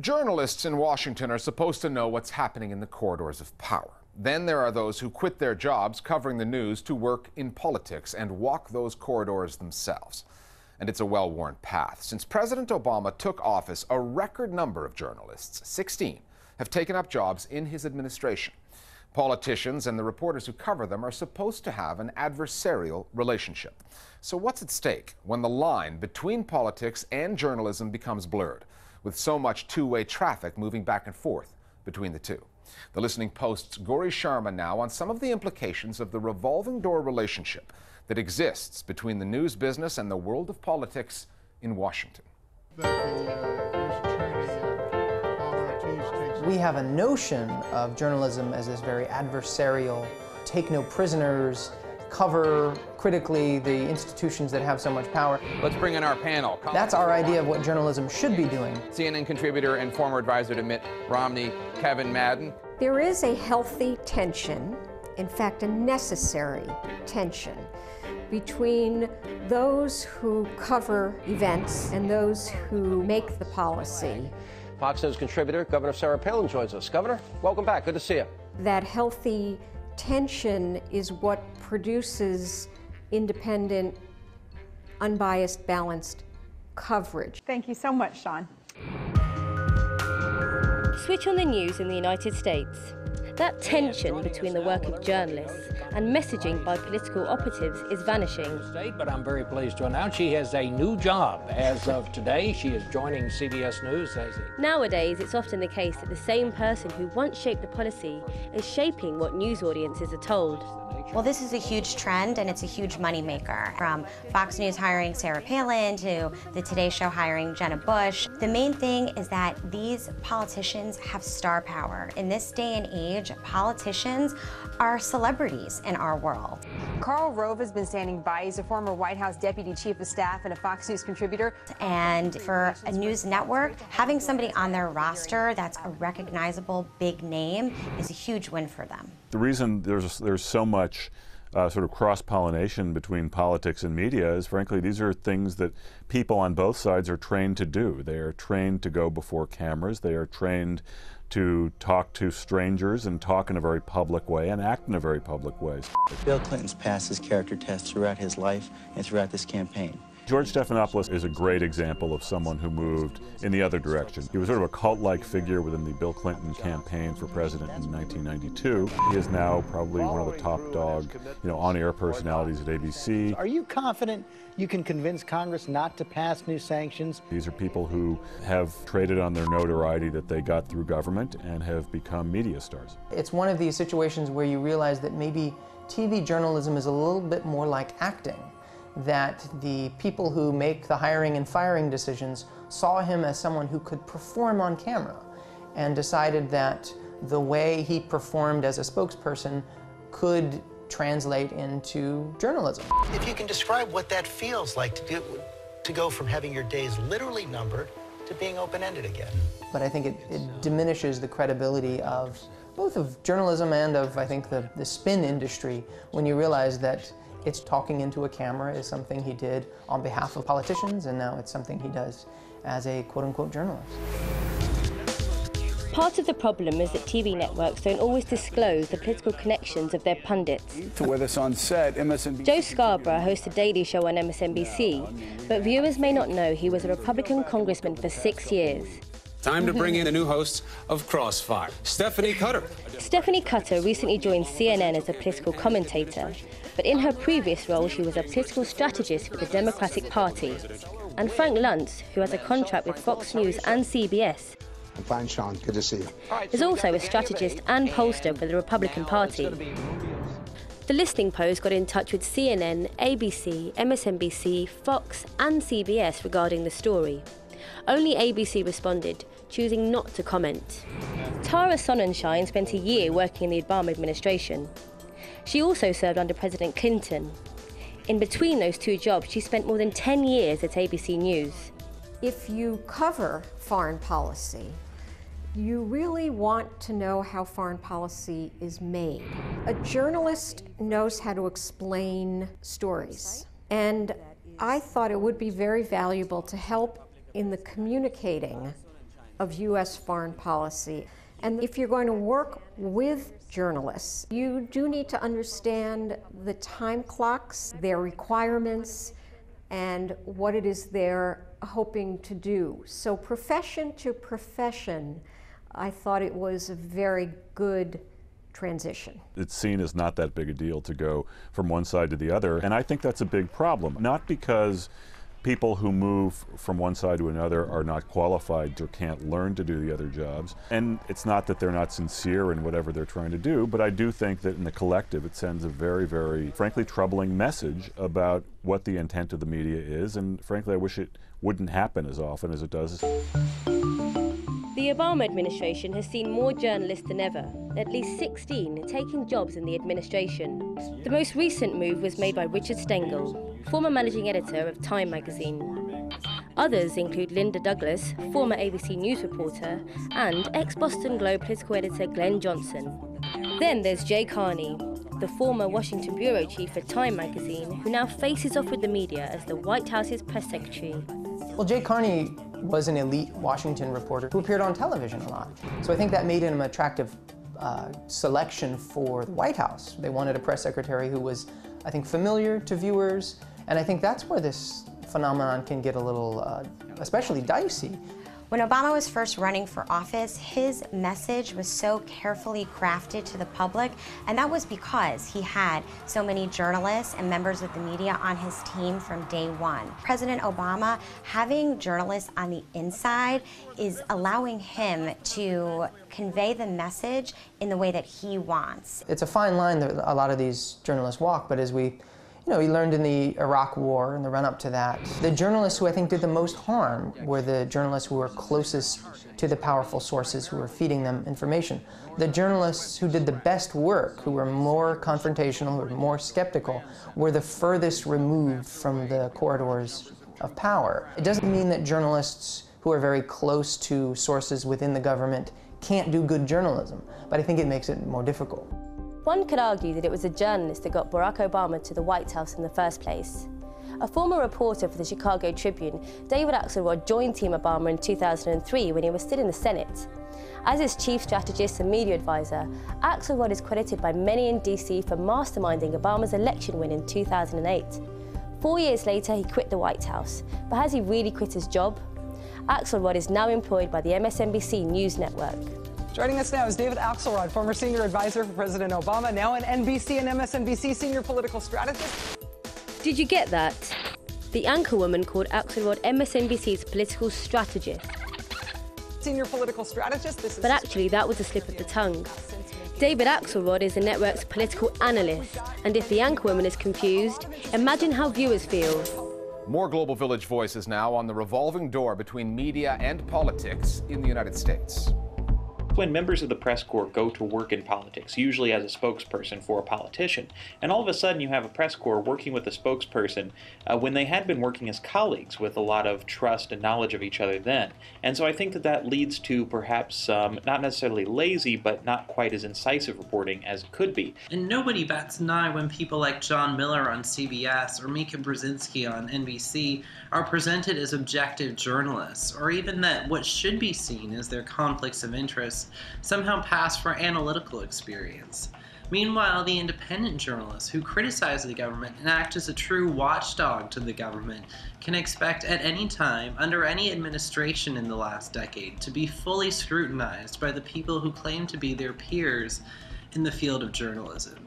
Journalists in Washington are supposed to know what's happening in the corridors of power. Then there are those who quit their jobs covering the news to work in politics and walk those corridors themselves. And it's a well-worn path. Since President Obama took office, a record number of journalists, 16, have taken up jobs in his administration. Politicians and the reporters who cover them are supposed to have an adversarial relationship. So what's at stake when the line between politics and journalism becomes blurred, with so much two-way traffic moving back and forth between the two? The Listening Post's Gauri Sharma now on some of the implications of the revolving door relationship that exists between the news business and the world of politics in Washington. We have a notion of journalism as this very adversarial, take no prisoners, cover critically the institutions that have so much power. Let's bring in our panel. That's our idea of what journalism should be doing. CNN contributor and former advisor to Mitt Romney, Kevin Madden. There is a healthy tension, in fact a necessary tension, between those who cover events and those who make the policy. Fox News contributor, Governor Sarah Palin joins us. Governor, welcome back. Good to see you. That healthy tension is what produces independent, unbiased, balanced coverage. Thank you so much, Sean. Switch on the news in the United States. That tension between the work of journalists and messaging by political operatives is vanishing. But I'm very pleased to announce she has a new job. As of today, she is joining CBS News as Nowadays, it's often the case that the same person who once shaped the policy is shaping what news audiences are told. Well, this is a huge trend, and it's a huge moneymaker. From Fox News hiring Sarah Palin to the Today Show hiring Jenna Bush. The main thing is that these politicians have star power. In this day and age, politicians are celebrities in our world. Karl Rove has been standing by. He's a former White House Deputy Chief of Staff and a Fox News contributor. And for a news network, having somebody on their roster that's a recognizable big name is a huge win for them. The reason there's so much sort of cross-pollination between politics and media is, frankly, these are things that people on both sides are trained to do. They are trained to go before cameras. They are trained to talk to strangers and talk in a very public way and act in a very public way. Bill Clinton's passed his character test throughout his life and throughout this campaign. George Stephanopoulos is a great example of someone who moved in the other direction. He was sort of a cult-like figure within the Bill Clinton campaign for president in 1992. He is now probably one of the top dog, on-air personalities at ABC. Are you confident you can convince Congress not to pass new sanctions? These are people who have traded on their notoriety that they got through government and have become media stars. It's one of these situations where you realize that maybe TV journalism is a little bit more like acting. That the people who make the hiring and firing decisions saw him as someone who could perform on camera and decided that the way he performed as a spokesperson could translate into journalism. If you can describe what that feels like to go from having your days literally numbered to being open-ended again. But I think it diminishes the credibility of both of journalism and of, I think, the spin industry when you realize that it's talking into a camera is something he did on behalf of politicians, and now it's something he does as a quote-unquote journalist. Part of the problem is that TV networks don't always disclose the political connections of their pundits. With us on set, MSNBC. Joe Scarborough hosts a daily show on MSNBC, but viewers may not know he was a Republican congressman for 6 years. Time to bring in the new host of Crossfire, Stephanie Cutter. Stephanie Cutter recently joined CNN as a political commentator, but in her previous role she was a political strategist for the Democratic Party. And Frank Luntz, who has a contract with Fox News and CBS, I'm fine, Sean. Good to see you. is also a strategist and pollster for the Republican Party. The Listening Post got in touch with CNN, ABC, MSNBC, Fox and CBS regarding the story. Only ABC responded, choosing not to comment. Tara Sonnenschein spent a year working in the Obama administration. She also served under President Clinton. In between those two jobs, she spent more than 10 years at ABC News. If you cover foreign policy, you really want to know how foreign policy is made. A journalist knows how to explain stories, and I thought it would be very valuable to help in the communicating of U.S. foreign policy. And if you're going to work with journalists, you do need to understand the time clocks, their requirements, and what it is they're hoping to do. So profession to profession, I thought it was a very good transition. It's seen as not that big a deal to go from one side to the other, and I think that's a big problem. Not because people who move from one side to another are not qualified or can't learn to do the other jobs. And it's not that they're not sincere in whatever they're trying to do, but I do think that in the collective it sends a very, very, frankly, troubling message about what the intent of the media is, and frankly I wish it wouldn't happen as often as it does. The Obama administration has seen more journalists than ever, at least 16 taking jobs in the administration. The most recent move was made by Richard Stengel, former managing editor of Time magazine. Others include Linda Douglas, former ABC News reporter, and ex-Boston Globe political editor Glenn Johnson. Then there's Jay Carney, the former Washington bureau chief for Time magazine, who now faces off with the media as the White House's press secretary. Well, Jay Carney was an elite Washington reporter who appeared on television a lot. So I think that made him an attractive selection for the White House. They wanted a press secretary who was, I think, familiar to viewers, and I think that's where this phenomenon can get a little, especially dicey. When Obama was first running for office, his message was so carefully crafted to the public, and that was because he had so many journalists and members of the media on his team from day one. President Obama, having journalists on the inside is allowing him to convey the message in the way that he wants. It's a fine line that a lot of these journalists walk, but as we we learned in the Iraq War and the run-up to that, the journalists who I think did the most harm were the journalists who were closest to the powerful sources who were feeding them information. The journalists who did the best work, who were more confrontational, who were more skeptical, were the furthest removed from the corridors of power. It doesn't mean that journalists who are very close to sources within the government can't do good journalism, but I think it makes it more difficult. One could argue that it was a journalist that got Barack Obama to the White House in the first place. A former reporter for the Chicago Tribune, David Axelrod joined Team Obama in 2003 when he was still in the Senate. As his chief strategist and media advisor, Axelrod is credited by many in DC for masterminding Obama's election win in 2008. 4 years later, he quit the White House, but has he really quit his job? Axelrod is now employed by the MSNBC News Network. Joining us now is David Axelrod, former senior advisor for President Obama, now an NBC and MSNBC senior political strategist. Did you get that? The anchorwoman called Axelrod MSNBC's political strategist. Senior political strategist? But actually, that was a slip of the tongue. David Axelrod is the network's political analyst, and if the anchorwoman is confused, imagine how viewers feel. More Global Village voices now on the revolving door between media and politics in the United States. When members of the press corps go to work in politics, usually as a spokesperson for a politician, and all of a sudden you have a press corps working with a spokesperson when they had been working as colleagues with a lot of trust and knowledge of each other then. And so I think that that leads to perhaps not necessarily lazy, but not quite as incisive reporting as it could be. And nobody bats an eye when people like John Miller on CBS or Mika Brzezinski on NBC are presented as objective journalists, or even that what should be seen as their conflicts of interest somehow pass for analytical experience. Meanwhile, the independent journalists who criticize the government and act as a true watchdog to the government can expect at any time, under any administration in the last decade, to be fully scrutinized by the people who claim to be their peers in the field of journalism.